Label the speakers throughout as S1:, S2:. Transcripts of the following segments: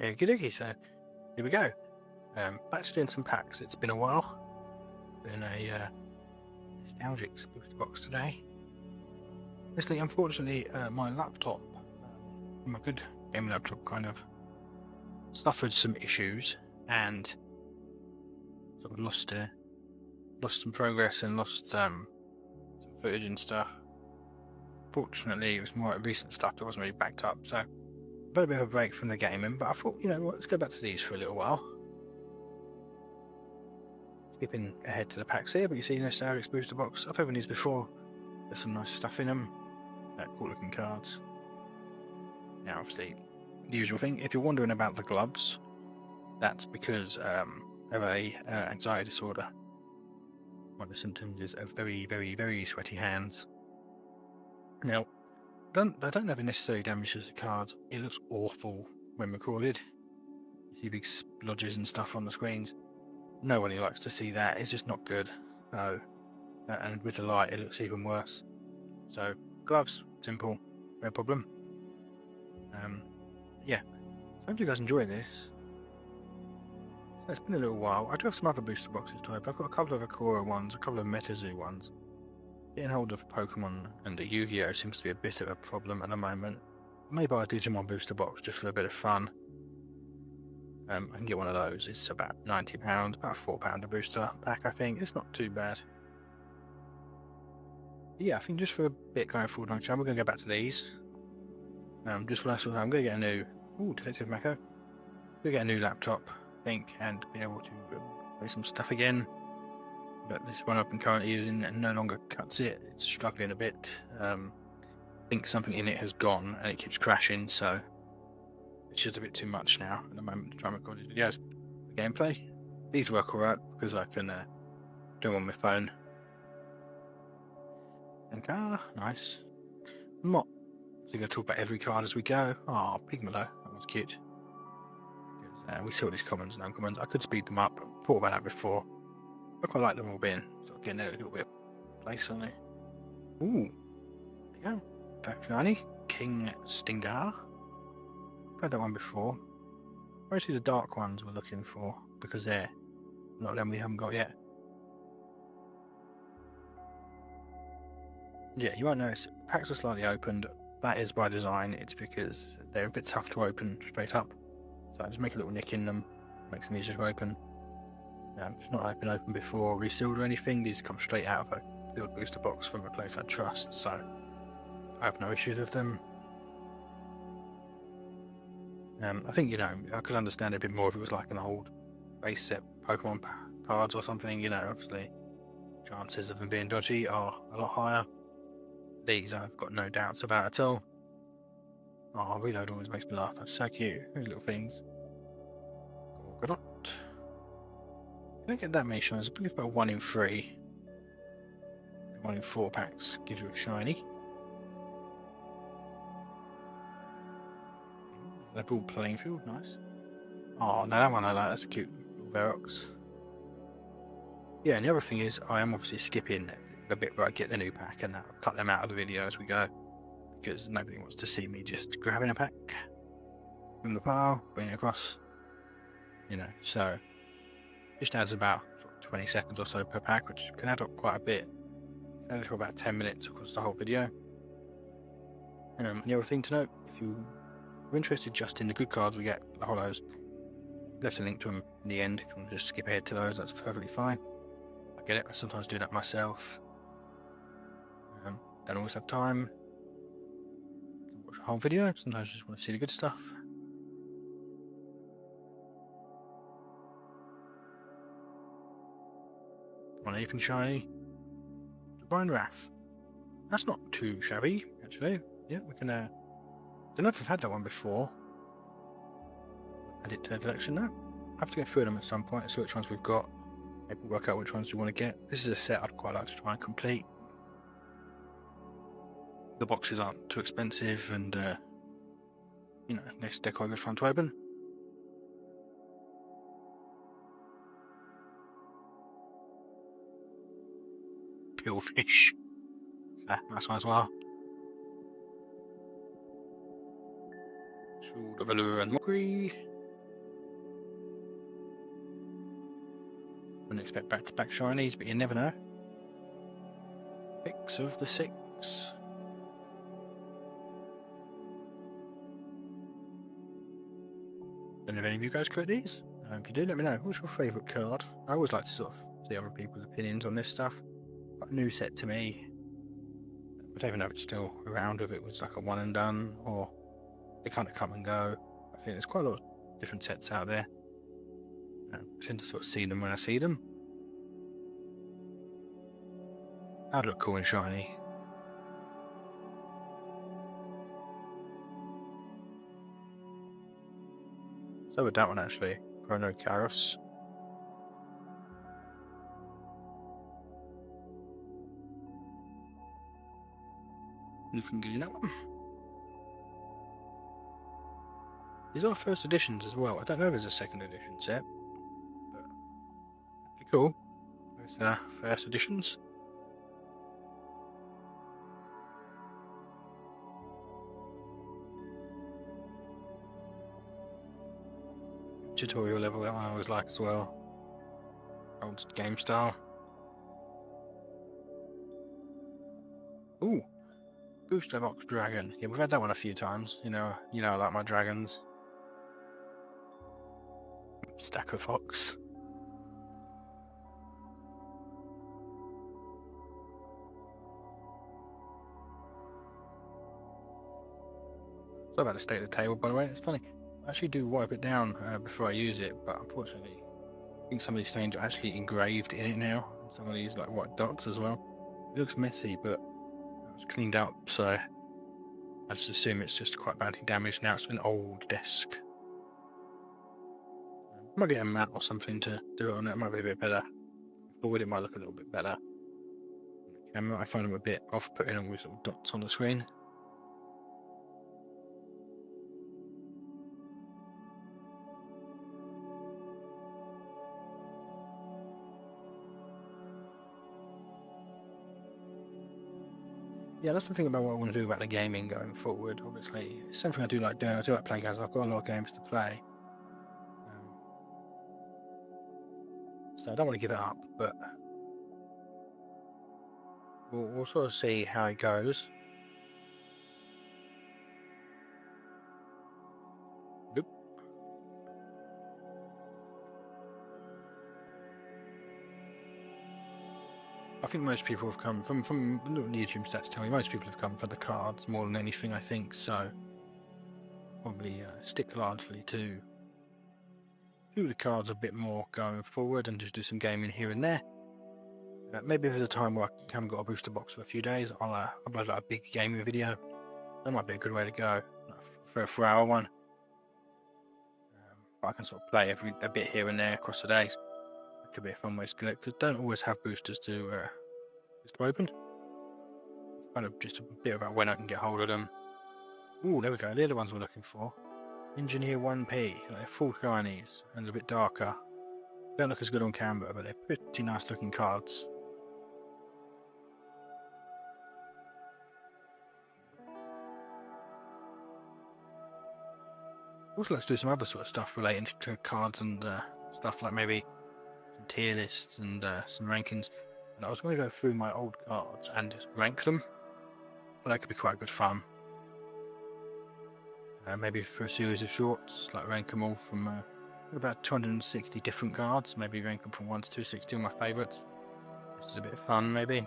S1: Okie dokie, so here we go. Back to doing some packs. It's been a while. Doing a Nostalgix booster box today. Honestly, unfortunately, my laptop, my good gaming laptop, kind of suffered some issues and sort of lost some progress and lost some footage and stuff. Fortunately, it was more recent stuff that wasn't really backed up, so I've had a bit of a break from the gaming. But I thought, you know what, let's go back to these for a little while. Skipping ahead to the packs here, but you see Nostalgix booster box. I've opened these before. There's some nice stuff in them. Cool looking cards. Now, obviously, the usual thing. If you're wondering about the gloves, that's because of a anxiety disorder. One of the symptoms is a very, very, very sweaty hands. Now, I don't know if it necessarily damages the cards. It looks awful when recorded. You see big splodges and stuff on the screens. Nobody likes to see that. It's just not good. So, and with the light, it looks even worse. So, gloves, simple, no problem. Yeah. So hope you guys enjoy this. So it's been a little while. I do have some other booster boxes to open. I've got a couple of Akora ones, a couple of MetaZoo ones. Getting hold of Pokemon and the Yu-Gi-Oh seems to be a bit of a problem at the moment. I may buy a Digimon booster box just for a bit of fun. I can get one of those. It's about £90, about £4 a booster pack, I think. It's not too bad. Yeah, I think just for a bit going forward on channel, we're going to go back to these. Just for last I'm going to get a new... Ooh, Detective Mako. I'm going to get a new laptop, I think, and be able to play some stuff again. But this one I've been currently using no longer cuts it. It's struggling a bit. I think something in it has gone and it keeps crashing, so it's just a bit too much now at the moment to try and record these videos. The gameplay, these work alright because I can do them on my phone. And nice. I'm not going to talk about every card as we go. Oh, Pigmalo, that was cute. We saw these commons and uncommons. I could speed them up. Thought about that before. I quite like them all being sort of getting a little bit of place on it. Ooh, there you go. That's shiny. King Stingar. I've had that one before. Mostly the dark ones we're looking for because they're not them we haven't got yet. Yeah, you might notice packs are slightly opened. That is by design. It's because they're a bit tough to open straight up. So I just make a little nick in them, makes them easier to open. It's not been opened before, resealed or anything. These come straight out of a sealed booster box from a place I trust, so I have no issues with them. I think, you know, I could understand it a bit more if it was like an old base set Pokemon cards or something, you know, obviously chances of them being dodgy are a lot higher. These I've got no doubts about at all. Oh, reload always makes me laugh. That's so cute. Those little things. Gorgodot. I don't get that many shinies. I think it's about 1 in 3. 1 in 4 packs gives you a shiny. Level playing field, nice. Oh, no, that one I like. That's a cute little Verox. Yeah, and the other thing is, I am obviously skipping the bit where I get the new pack, and I'll cut them out of the video as we go, because nobody wants to see me just grabbing a pack from the pile, bringing it across, you know. So, just adds about 20 seconds or so per pack, which can add up quite a bit. Add it for about 10 minutes across the whole video. And the other thing to note, if you are interested just in the good cards we get, the Holos, left a link to them in the end. If you want to just skip ahead to those, that's perfectly fine. I get it, I sometimes do that myself. Don't always have time to watch a whole video, sometimes I just want to see the good stuff. Want anything shiny? Divine Wrath. That's not too shabby, actually. Yeah, we can, don't know if I've had that one before. Add it to the collection now. I have to go through them at some point and see which ones we've got. Maybe work out which ones we want to get. This is a set I'd quite like to try and complete. The boxes aren't too expensive and, you know, they're quite good fun to open. Pillfish. Nice one as well. Shield of Allure and Mockery. Wouldn't expect back-to-back shinies, but you never know. Picks of the 6. Don't know if any of you guys collect these. If you do, let me know. What's your favourite card? I always like to sort of see other people's opinions on this stuff. Quite a new set to me. I don't even know if it's still around, if it was like a one and done, or they kind of come and go. I think there's quite a lot of different sets out there. I tend to sort of see them when I see them. That'd look cool and shiny. So would that one actually. Chrono Karos. Anything good in that one? These are first editions as well. I don't know if there's a second edition set, but pretty cool. Those first editions. Tutorial level, that one I always like as well. Old game style. Ooh, Booster Box Dragon. Yeah, we've had that one a few times. You know, I like my dragons. Stack of Fox. Sorry about the state of the table, by the way. It's funny. I actually do wipe it down before I use it, but unfortunately, I think some of these stains are actually engraved in it now. And some of these like white dots as well. It looks messy, but it was cleaned up, so I just assume it's just quite badly damaged now. It's an old desk. Might get a mat or something to do it on it. It might be a bit better. Forward, it might look a little bit better. I find them a bit off-putting all these little dots on the screen. Yeah, that's the thing about what I want to do about the gaming going forward. Obviously, it's something I do like doing. I do like playing games. I've got a lot of games to play, so I don't want to give it up. But we'll sort of see how it goes. Nope. I think most people have come from little YouTube stats tell me most people have come for the cards more than anything. I think so. Probably stick largely to the cards a bit more going forward and just do some gaming here and there. Maybe if there's a time where I haven't got a booster box for a few days, I'll upload like a big gaming video. That might be a good way to go for a 4-hour one. But I can sort of play a bit here and there across the days. It could be a fun way to do it because don't always have boosters to open. It's kind of just a bit about when I can get hold of them. Ooh, there we go. They're the ones we're looking for. Engineer 1P. They're full shinies and a bit darker. Don't look as good on camera, but they're pretty nice looking cards. Also, let's do some other sort of stuff related to cards and stuff like maybe some tier lists and some rankings. And I was going to go through my old cards and just rank them. But that could be quite good fun. Maybe for a series of shorts, like rank them all from about 260 different cards. Maybe rank them from 1 to 260 of my favourites. This is a bit of fun, maybe.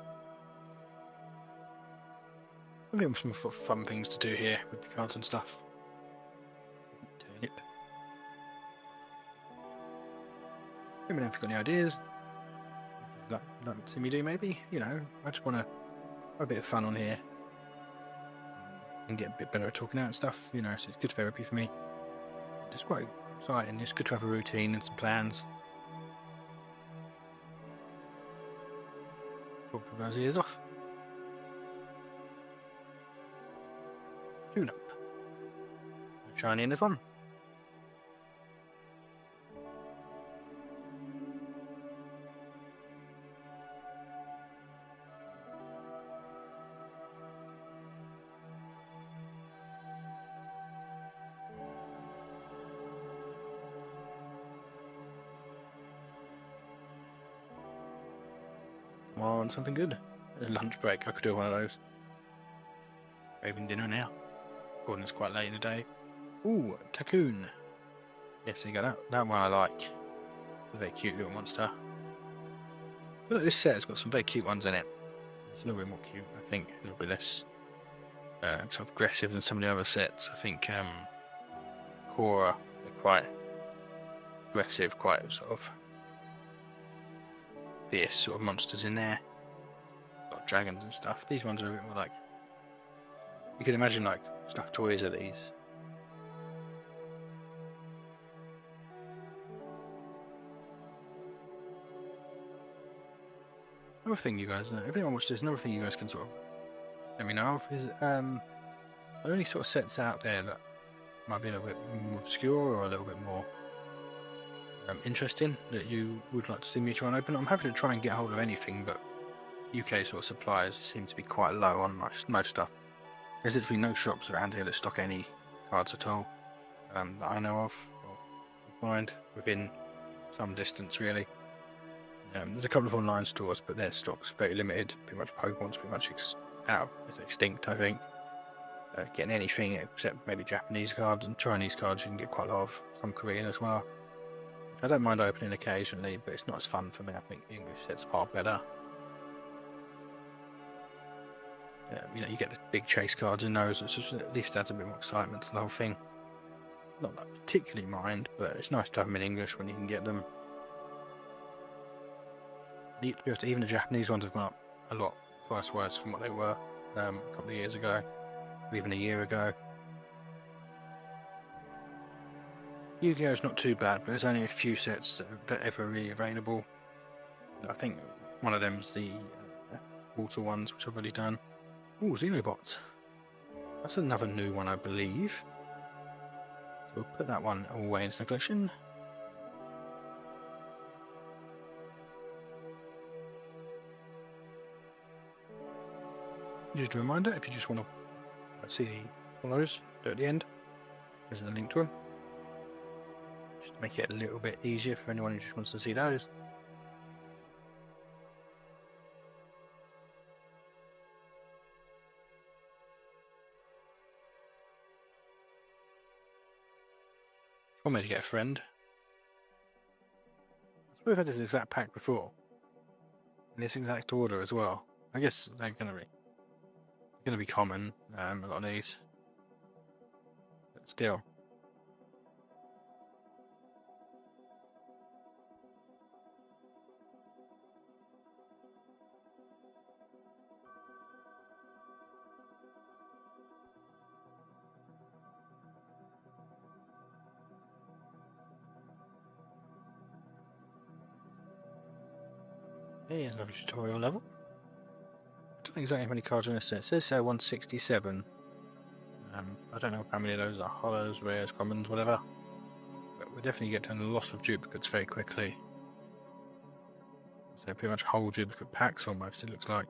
S1: I think some fun things to do here with the cards and stuff. Turnip. Let me know if you've got any ideas. If you'd like to see me do, maybe. You know, I just want to have a bit of fun on here and get a bit better at talking out and stuff. You know, so it's good therapy for me. It's quite exciting. It's good to have a routine and some plans. Talk to those ears off. Tune up. Shiny in this one. on something good. A lunch break, I could do one of those. Having dinner now. Gordon's quite late in the day. Ooh, Tacoon. Yes, you got that. That one I like. A very cute little monster. I feel like this set has got some very cute ones in it. It's a little bit more cute, I think. A little bit less sort of aggressive than some of the other sets. I think Cora, they're quite aggressive, quite sort of fierce sort of monsters in there. Got dragons and stuff. These ones are a bit more like, you could imagine like stuffed toys of these. Another thing you guys, if anyone watches this, another thing you guys can sort of let me know of is are there any sort of sets out there that might be a little bit more obscure or a little bit more interesting that you would like to see me try and open? I'm happy to try and get hold of anything, but UK sort of suppliers seem to be quite low on most stuff. There's literally no shops around here that stock any cards at all that I know of or find within some distance, really. There's a couple of online stores, but their stock's very limited. Pretty much Pokemon's pretty much it's extinct, I think. Getting anything except maybe Japanese cards and Chinese cards you can get quite a lot of, some Korean as well. Which I don't mind opening occasionally, but it's not as fun for me. I think the English sets are better. You get the big chase cards in those, which just at least adds a bit more excitement to the whole thing. Not that I particularly mind, but it's nice to have them in English when you can get them. Even the Japanese ones have gone up a lot price-wise from what they were a couple of years ago, or even a year ago. Yu-Gi-Oh's not too bad, but there's only a few sets that are ever really available. I think one of them's the water ones, which I've already done. Ooh, Xenobots. That's another new one, I believe. So we'll put that one away into the collection. Just a reminder, if you just want to see the Holos at the end, there's a link to them. Just to make it a little bit easier for anyone who just wants to see those. One way to get a friend. We've had this exact pack before, in this exact order as well. I guess they're going to be common, a lot of these, but still. Here's another tutorial level. I don't know exactly how many cards are in this set. It says 167. I don't know how many of those are Holos, rares, commons, whatever. But we definitely get down a lot of duplicates very quickly. So pretty much whole duplicate packs almost, it looks like.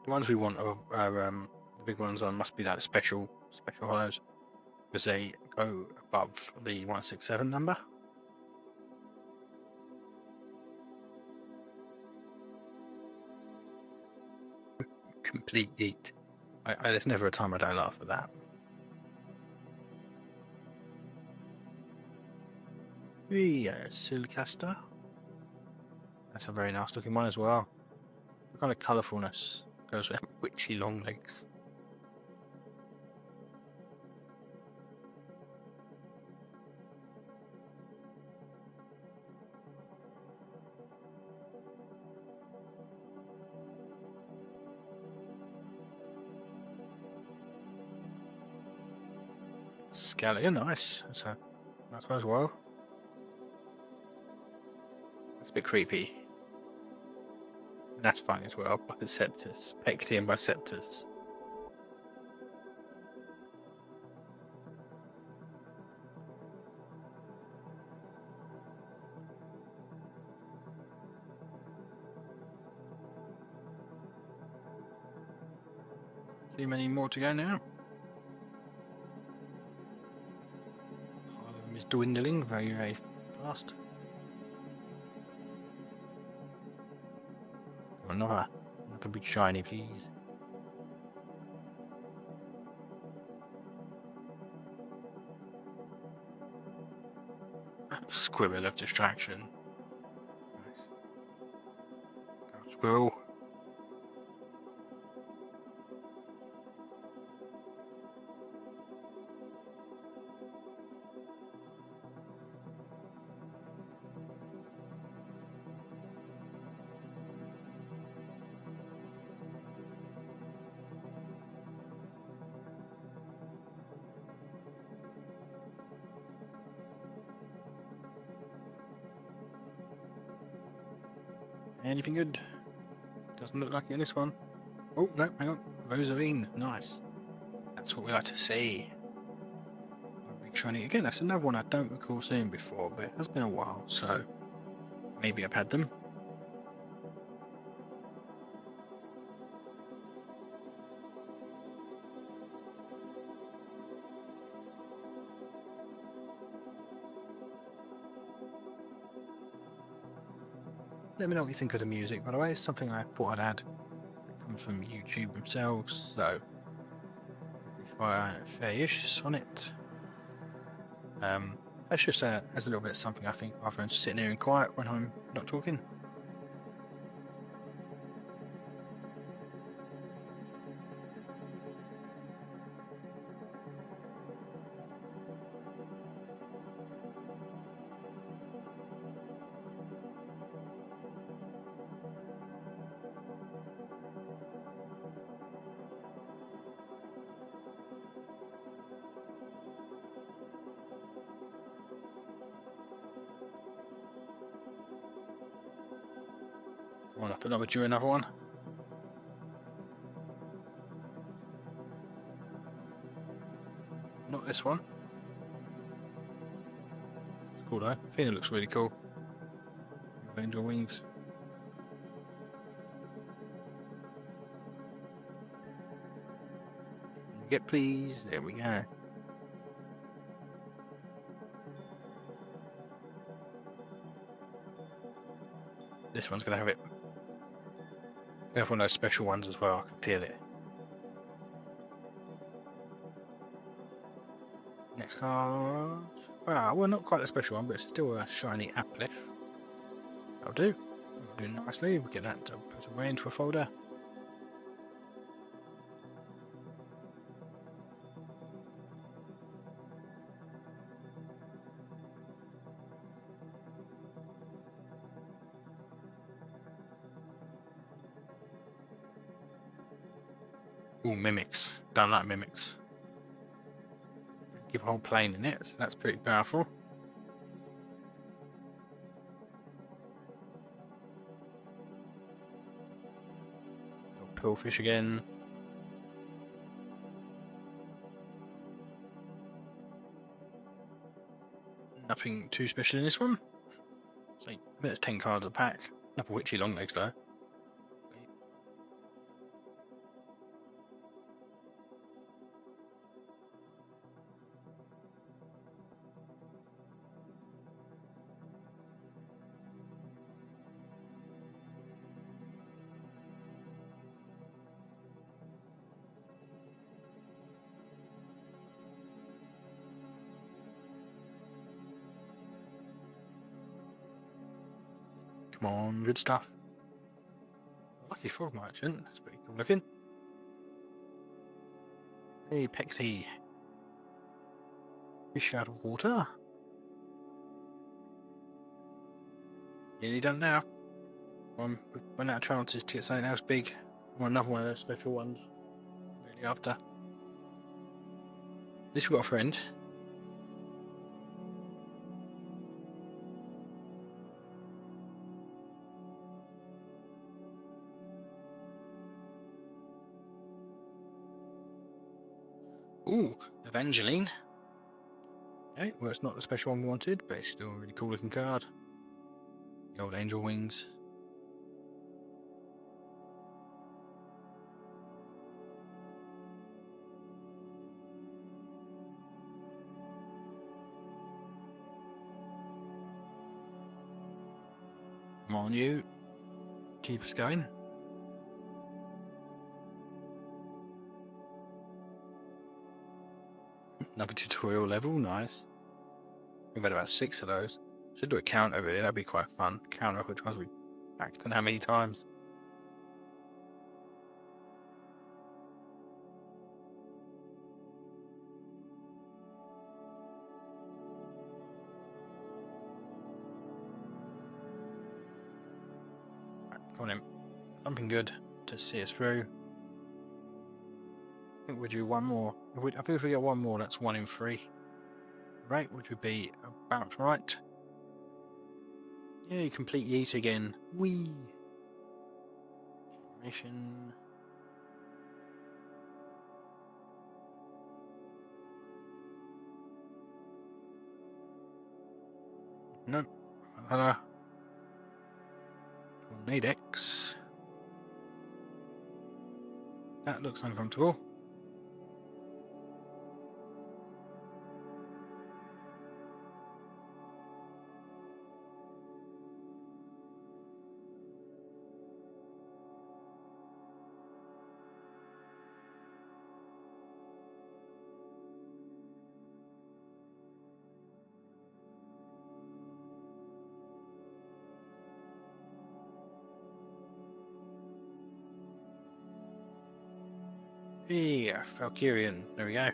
S1: The ones we want are the big ones on must be that special Holos, because they go above the 167 number. Complete eat. There's never a time I don't laugh at that. The Silcaster. That's a very nice looking one as well. The kind of colourfulness goes with witchy long legs. Scallion, nice. That's a nice one as well. That's a bit creepy. And that's fine as well. Biceptus. Pecti and Biceptus. Too many more to go now. Harlem is dwindling very, very fast. Another big shiny, please. Squirrel of distraction. Nice. Go squirrel. Anything good? Doesn't look like it in this one. Oh, no, hang on. Rosarine. Nice. That's what we like to see. Big shiny. Again, that's another one I don't recall seeing before, but it has been a while, so maybe I've had them. Let me know what you think of the music, by the way. It's something I thought I'd add. It comes from YouTube themselves, so if I fair use on it. That's just as a little bit of something I think rather than just sitting here in quiet when I'm not talking. Come on, I thought I would do another one. Not this one. It's cool though. I think it looks really cool. Angel wings. Get please. There we go. This one's gonna have it. Gonna have one of those special ones as well. I can feel it. Next card. Well, not quite a special one, but it's still a shiny uplift. That'll do. We'll do nicely. We'll get that to put away into a folder. Ooh, mimics. Don't like mimics. Give a whole plane in it, so that's pretty powerful. Pillfish again. Nothing too special in this one. So I think it's 10 cards a pack. Another witchy long legs though. Come on, good stuff. Lucky frog merchant. That's pretty cool looking. Hey, Pexy. Fish out of water. Nearly done now. We've run out of chances to get something else big. Or another one of those special ones. Really after. At least we've got a friend. Ooh, Evangeline. Okay, well, it's not the special one we wanted, but it's still a really cool looking card. The old angel wings. on, you. Keep us going. Another tutorial level, nice. We've had about 6 of those. Should do a count over it, that'd be quite fun. Count over which ones we backed and how many times. Right, come on in. Something good to see us through. I think we'll do one more. I think if we get one more, that's 1 in 3. Right, which would be about right. Yeah, complete yeet again. Whee! Generation. Nope. Tornadex. That looks uncomfortable. Yeah, Valkyrian. There we go.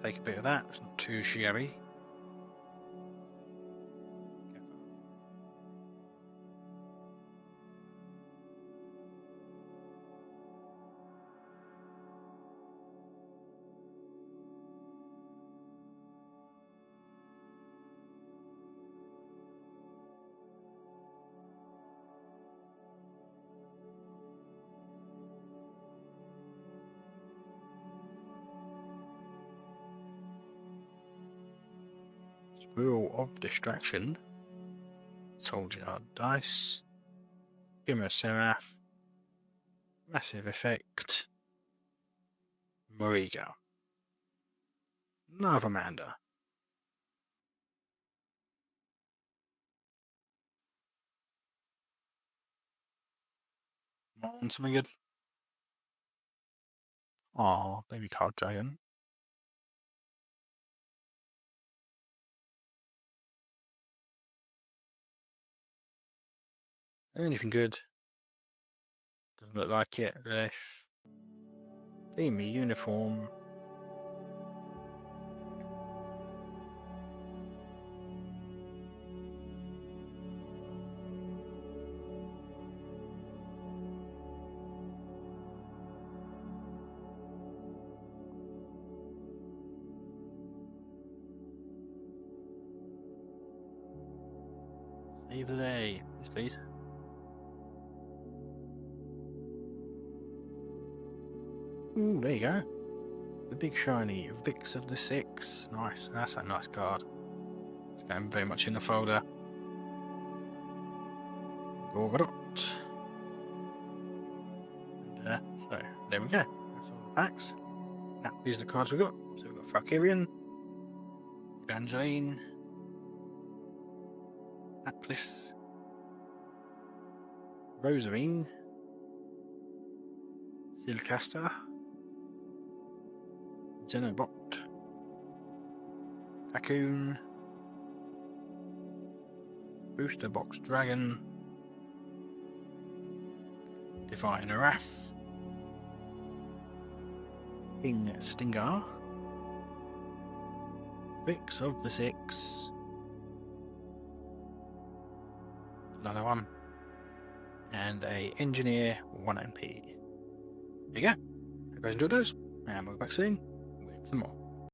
S1: Take a bit of that. It's not too shabby. Wheel of Distraction. Soldier Dice. Give me a Seraph. Massive Effect. Mariga. Another Amanda. On something good. Aw, baby card dragon. Anything good? Doesn't look like it. Left. Teamy uniform. Save the day. Yes, please. Ooh, there you go. The big shiny Vix of the Six. Nice. That's a nice card. It's going very much in the folder. Gorgodot. And so there we go. That's all the packs. Now these are the cards we got. So we've got Valkyrian, Evangeline, Atlas, Rosarine, Silcaster, Xenobot, Raccoon, Booster Box Dragon, Divine Wrath, King Stinger, Vix of the Six, another one, and a Engineer 1MP. There you go. Hope you guys enjoyed those, and we'll be back soon with some more.